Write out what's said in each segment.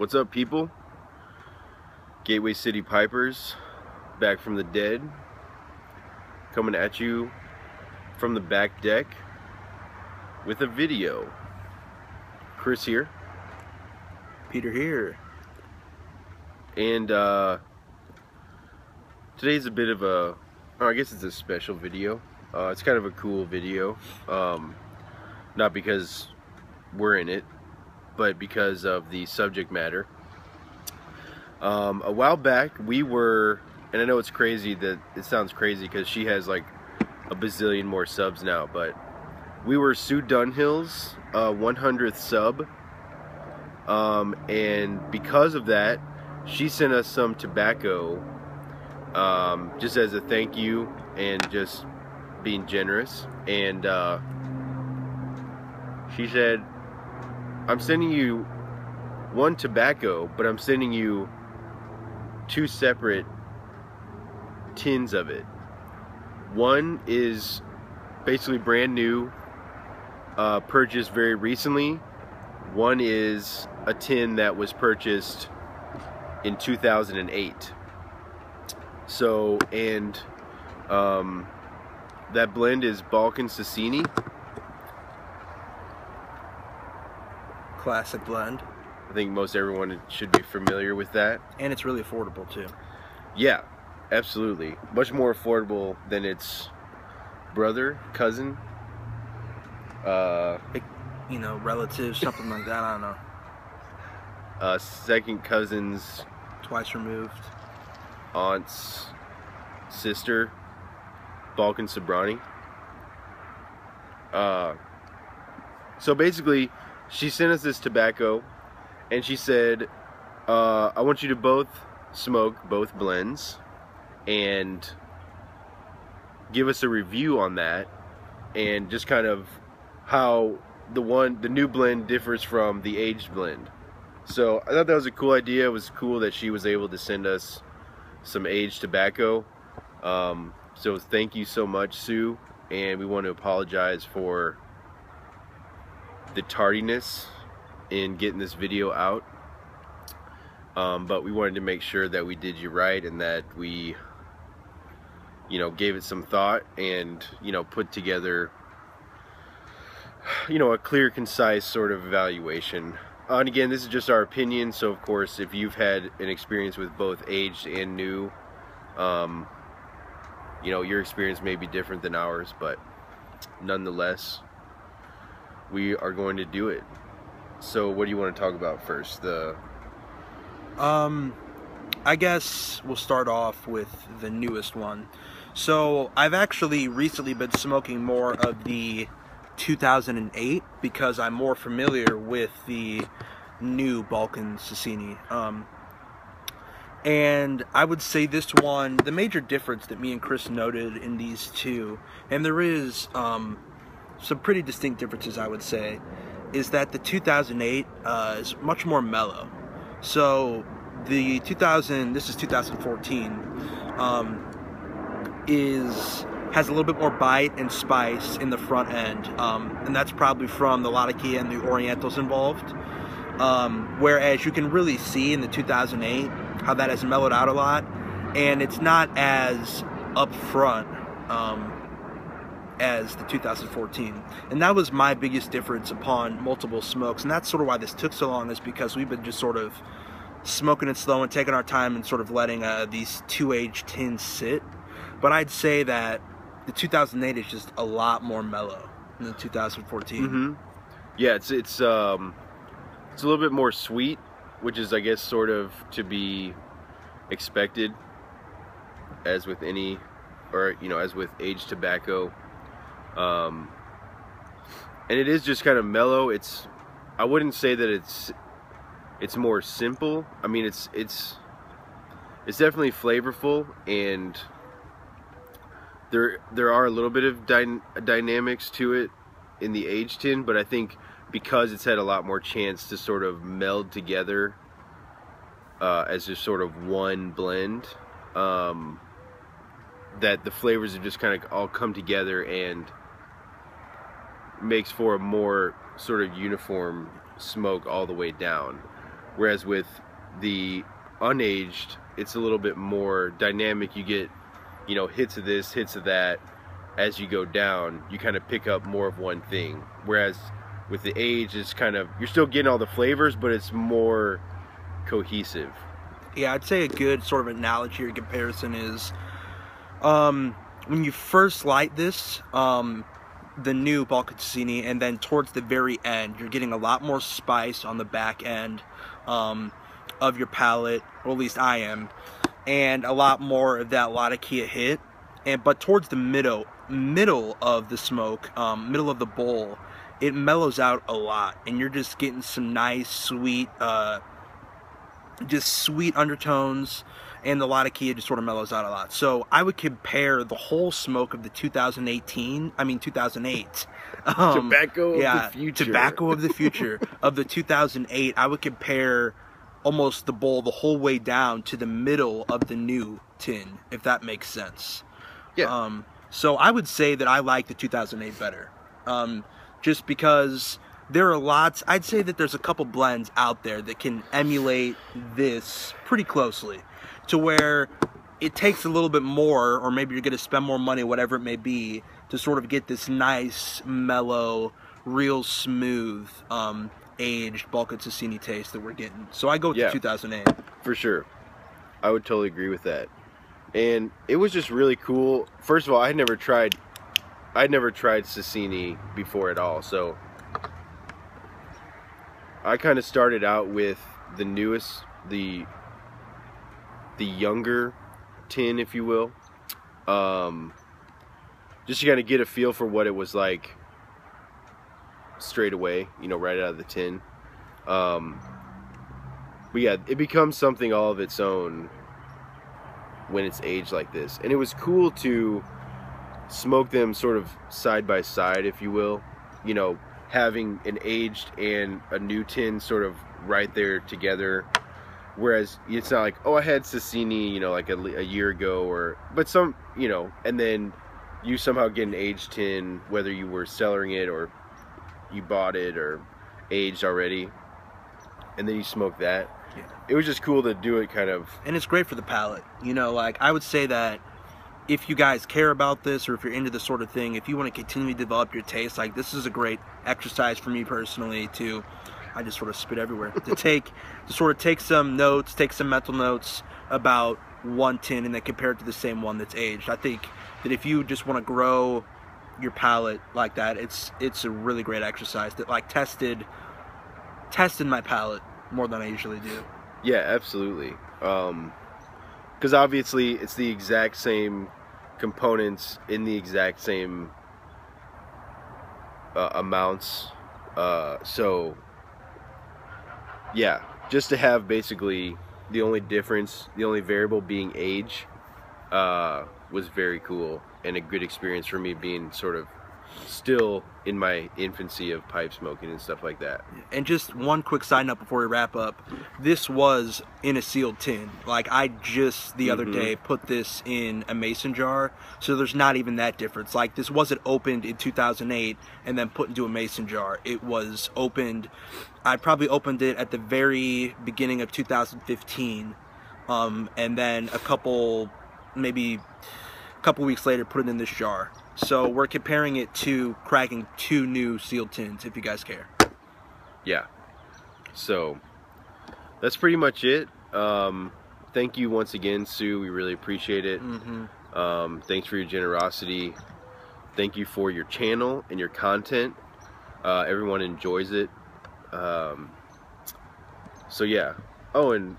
What's up, people? Gateway City Pipers, back from the dead, coming at you from the back deck with a video. Chris here. Peter here. And today's a bit of a, I guess it's a special video. It's kind of a cool video. Not because we're in it, but because of the subject matter. A while back we were, and I know it's crazy that it sounds crazy because she has like a bazillion more subs now, but we were Sue Dunhill's 100th sub, and because of that she sent us some tobacco, just as a thank you and just being generous. And she said, I'm sending you one tobacco, but I'm sending you 2 separate tins of it. One is basically brand new, purchased very recently. One is a tin that was purchased in 2008. So, and that blend is Balkan Sasieni. Classic blend. I think most everyone should be familiar with that. And it's really affordable too. Yeah, absolutely. Much more affordable than its brother, cousin. You know, relatives, something like that, I don't know. Second cousin's Twice removed. aunt's sister, Balkan Sobrani. So basically, she sent us this tobacco, and she said, I want you to both smoke both blends and give us a review on that, and just kind of how the new blend differs from the aged blend. So I thought that was a cool idea. It was cool that she was able to send us some aged tobacco. So thank you so much, Sue, and we want to apologize for the tardiness in getting this video out, but we wanted to make sure that we did you right and that we, you know, gave it some thought and, you know, put together, you know, a clear, concise sort of evaluation. And again, this is just our opinion, so of course if you've had an experience with both aged and new, you know, your experience may be different than ours, but nonetheless we are going to do it. So what do you want to talk about first? I guess we'll start off with the newest one. So I've actually recently been smoking more of the 2008 because I'm more familiar with the new Balkan Sasieni. And I would say this one, the major difference that me and Chris noted in these two, and there is some pretty distinct differences, I would say, is that the 2008 is much more mellow. So the this is 2014, has a little bit more bite and spice in the front end, and that's probably from the Latakia and the Orientals involved. Whereas you can really see in the 2008 how that has mellowed out a lot, and it's not as upfront as the 2014. And that was my biggest difference upon multiple smokes, and that's sort of why this took so long, is because we've been just sort of smoking it slow and taking our time and sort of letting these 2 aged tins sit. But I'd say that the 2008 is just a lot more mellow than the 2014. Mm-hmm. Yeah, it's a little bit more sweet, which is, I guess, sort of to be expected, as with any, or you know, as with aged tobacco. And it is just kind of mellow. I wouldn't say that it's more simple. I mean, it's definitely flavorful, and there are a little bit of dynamics to it in the aged tin, but I think because it's had a lot more chance to sort of meld together as just sort of one blend, that the flavors have just kind of all come together and makes for a more sort of uniform smoke all the way down. Whereas with the unaged, it's a little bit more dynamic. You get, you know, hits of this, hits of that. As you go down, you kind of pick up more of one thing. Whereas with the age, it's kind of, you're still getting all the flavors, but it's more cohesive. Yeah, I'd say a good sort of analogy or comparison is when you first light this, the new Balkan Sasieni, and then towards the very end, you're getting a lot more spice on the back end of your palate, or at least I am, and a lot more of that Latakia hit. But towards the middle of the smoke, middle of the bowl, it mellows out a lot, and you're just getting some nice, sweet, just sweet undertones, and the Latakia just sort of mellows out a lot. So I would compare the whole smoke of the 2008, Tobacco of the future. Tobacco of the future of the 2008. I would compare almost the bowl the whole way down to the middle of the new tin, if that makes sense. Yeah. So I would say that I like the 2008 better, just because there are lots. I'd say that there's a couple blends out there that can emulate this pretty closely, to where it takes a little bit more, or maybe you're going to spend more money, whatever it may be, to sort of get this nice, mellow, real smooth, aged Balkan Sasieni taste that we're getting. So I go with 2008. For sure. I would totally agree with that. And it was just really cool. First of all, I'd never tried Sasieni before at all. So I kind of started out with the newest, the younger tin, if you will. Just to kind of get a feel for what it was like straight away, you know, right out of the tin. But yeah, it becomes something all of its own when it's aged like this. And it was cool to smoke them sort of side by side, if you will, you know, having an aged and a new tin sort of right there together. Whereas it's not like, oh, I had Sasieni, you know, like a year ago, but some, you know, and then you somehow get an aged tin, whether you were cellaring it or you bought it or aged already, and then you smoke that. Yeah. It was just cool to do it kind of. And it's great for the palate. You know, like, I would say that if you guys care about this, or if you're into this sort of thing, if you want to continue to develop your taste, like, this is a great exercise for me personally to, I just sort of spit everywhere, to sort of take some notes, take some mental notes about one tin and then compare it to the same one that's aged. I think that if you just want to grow your palate like that, it's a really great exercise that, like, tested my palate more than I usually do. Yeah, absolutely. Because obviously it's the exact same components in the exact same amounts. So yeah, just to have basically the only difference, the only variable being age, was very cool and a good experience for me, being sort of still in my infancy of pipe smoking and stuff like that. And just one quick side note before we wrap up, this was in a sealed tin. Like, I just the other day put this in a mason jar, so there's not even that difference. Like, this wasn't opened in 2008 and then put into a mason jar. It was opened, I probably opened it at the very beginning of 2015, and then maybe a couple weeks later put it in this jar. So we're comparing it to cracking 2 new sealed tins, if you guys care. Yeah. So that's pretty much it. Thank you once again, Sue. We really appreciate it. Thanks for your generosity. Thank you for your channel and your content. Everyone enjoys it. So yeah. Oh, and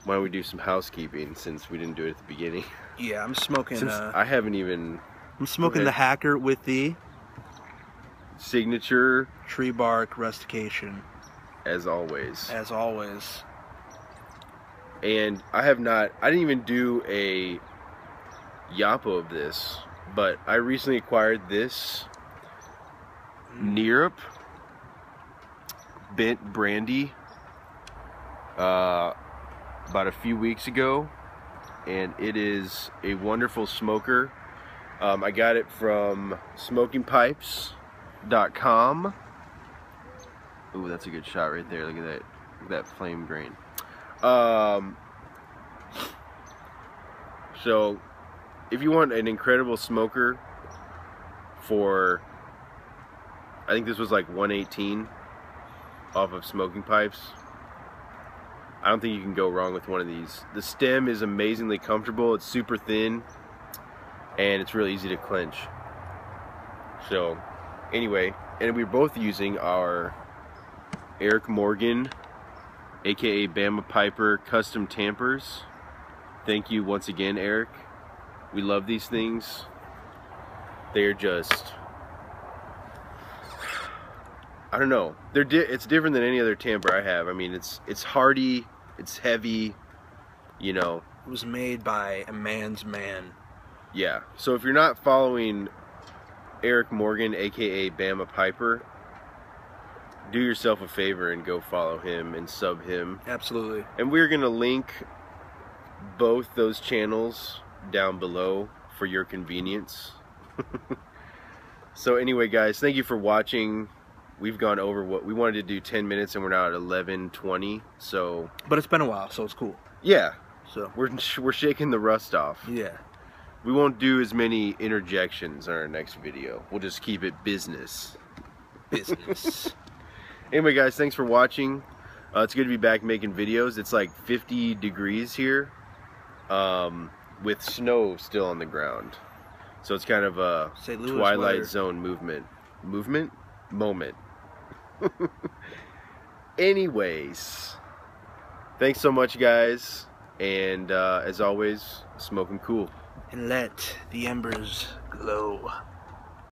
why don't we do some housekeeping, since we didn't do it at the beginning. Yeah, I'm smoking. I haven't even. I'm smoking the Hacker with the signature tree bark rustication. As always. As always. And I didn't even do a Yapo of this, but I recently acquired this Neerup Bent Brandy about a few weeks ago, and it is a wonderful smoker. I got it from smokingpipes.com. Ooh, that's a good shot right there. Look at that. Look at that flame grain. So, if you want an incredible smoker for, I think this was like 118 off of Smoking Pipes. I don't think you can go wrong with one of these. The stem is amazingly comfortable. It's super thin, and it's really easy to clench. So, anyway, and we're both using our Eric Morgan, aka Bama Piper custom tampers. Thank you once again, Eric. We love these things. They're just, I don't know. It's different than any other tamper I have. I mean, it's hardy, it's heavy, you know. It was made by a man's man. Yeah. So if you're not following Eric Morgan, aka Bama Piper, do yourself a favor and go follow him and sub him. Absolutely. And we're gonna link both those channels down below for your convenience. So anyway, guys, thank you for watching. We've gone over what we wanted to do, 10 minutes, and we're now at 11:20. So, but it's been a while, so it's cool. Yeah. So we're shaking the rust off. Yeah. We won't do as many interjections in our next video. We'll just keep it business. Business. Anyway, guys, thanks for watching. It's good to be back making videos. It's like 50 degrees here, with snow still on the ground. So it's kind of a Twilight Zone moment. Anyways, thanks so much, guys, and as always, smoke 'em cool. And let the embers glow.